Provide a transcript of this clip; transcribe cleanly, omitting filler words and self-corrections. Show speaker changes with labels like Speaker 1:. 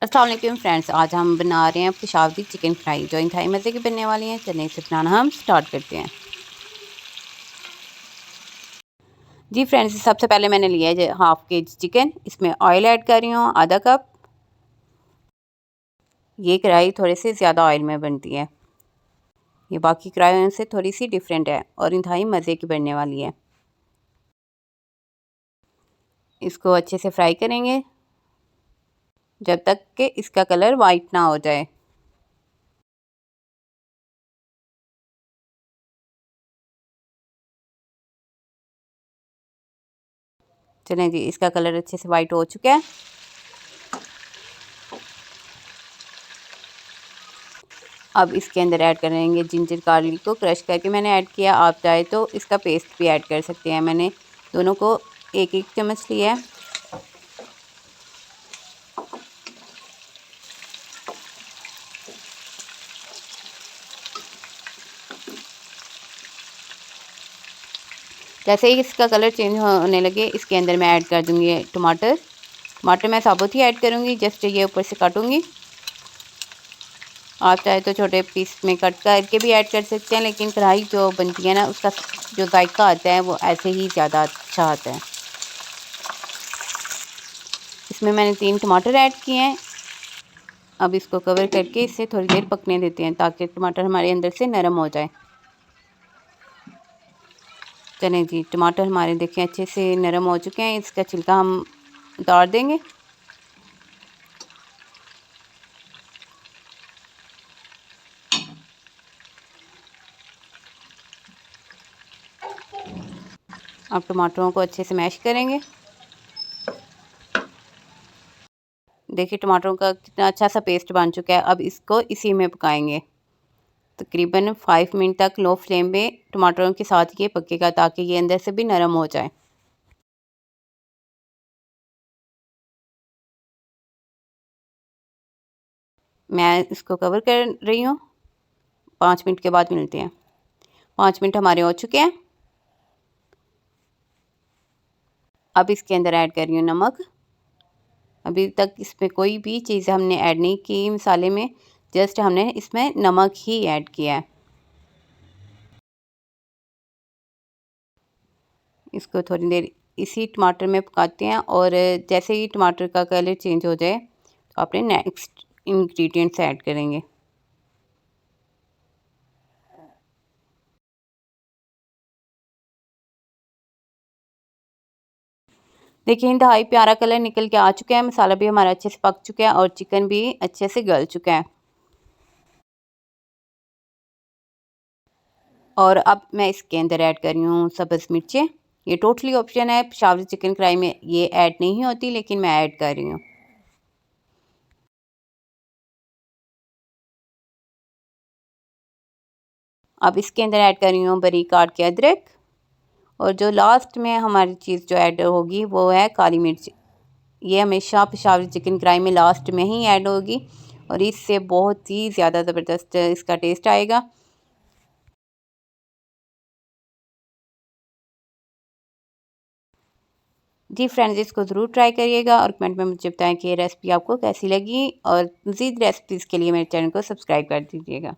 Speaker 1: अस्सलाम वालेकुम फ्रेंड्स, आज हम बना रहे हैं पेशावरी चिकन फ्राई जो इंतहाई मज़े की बनने वाली हैं। चलिए इसे बनाना हम स्टार्ट करते हैं। जी फ्रेंड्स, सबसे पहले मैंने लिया है हाफ़ केजी चिकन। इसमें ऑयल ऐड कर रही हूँ आधा कप। ये कढ़ाई थोड़े से ज़्यादा ऑयल में बनती है, ये बाकी कढ़ाइयों से थोड़ी सी डिफरेंट है और इंतहाई मज़े की बनने वाली है। इसको अच्छे से फ्राई करेंगे जब तक कि इसका कलर वाइट ना हो जाए। चलें जी, इसका कलर अच्छे से वाइट हो चुका है। अब इसके अंदर ऐड करेंगे जिंजर गार्लिक को क्रश करके मैंने ऐड किया। आप चाहे तो इसका पेस्ट भी ऐड कर सकते हैं। मैंने दोनों को एक एक चम्मच लिया है। जैसे ही इसका कलर चेंज होने लगे इसके अंदर मैं ऐड कर दूँगी टमाटर। टमाटर मैं साबुत ही ऐड करूँगी, जस्ट ये ऊपर से काटूँगी। आप चाहे तो छोटे पीस में कट करके भी ऐड कर सकते हैं, लेकिन कढ़ाई जो बनती है ना उसका जो जायका आता है वो ऐसे ही ज़्यादा अच्छा आता है। इसमें मैंने 3 टमाटर ऐड किए हैं। अब इसको कवर करके इसे थोड़ी देर पकने देते हैं ताकि टमाटर हमारे अंदर से नरम हो जाए। चलें जी, टमाटर हमारे देखें अच्छे से नरम हो चुके हैं। इसका छिलका हम उतार देंगे। अब टमाटरों को अच्छे से मैश करेंगे। देखिए टमाटरों का कितना अच्छा सा पेस्ट बन चुका है। अब इसको इसी में पकाएंगे तकरीबन 5 मिनट तक। लो फ्लेम पे टमाटरों के साथ ये पकेगा ताकि ये अंदर से भी नरम हो जाए। मैं इसको कवर कर रही हूँ। 5 मिनट के बाद मिलते हैं। 5 मिनट हमारे हो चुके हैं। अब इसके अंदर ऐड कर रही हूँ नमक। अभी तक इसमें कोई भी चीज़ हमने ऐड नहीं की मसाले में, जस्ट हमने इसमें नमक ही ऐड किया है। इसको थोड़ी देर इसी टमाटर में पकाते हैं और जैसे ही टमाटर का कलर चेंज हो जाए तो अपने नेक्स्ट इंग्रेडिएंट्स ऐड करेंगे। देखिए इंतहाई प्यारा कलर निकल के आ चुका है। मसाला भी हमारा अच्छे से पक चुका है और चिकन भी अच्छे से गल चुका है। और अब मैं इसके अंदर ऐड कर रही हूँ सब्ज़ मिर्चें। ये टोटली ऑप्शन है, पेशावरी चिकन कढ़ाई में ये ऐड नहीं होती लेकिन मैं ऐड कर रही हूँ। अब इसके अंदर ऐड कर रही हूँ बारीक काट के अदरक। और जो लास्ट में हमारी चीज़ जो ऐड होगी वो है काली मिर्च। ये हमेशा पेशावरी चिकन कढ़ाई में लास्ट में ही ऐड होगी और इससे बहुत ही ज़्यादा ज़बरदस्त इसका टेस्ट आएगा। जी फ्रेंड्स, इसको ज़रूर ट्राई करिएगा और कमेंट में मुझे बताएं कि ये रेसिपी आपको कैसी लगी और मज़ीद रेसिपीज़ के लिए मेरे चैनल को सब्सक्राइब कर दीजिएगा।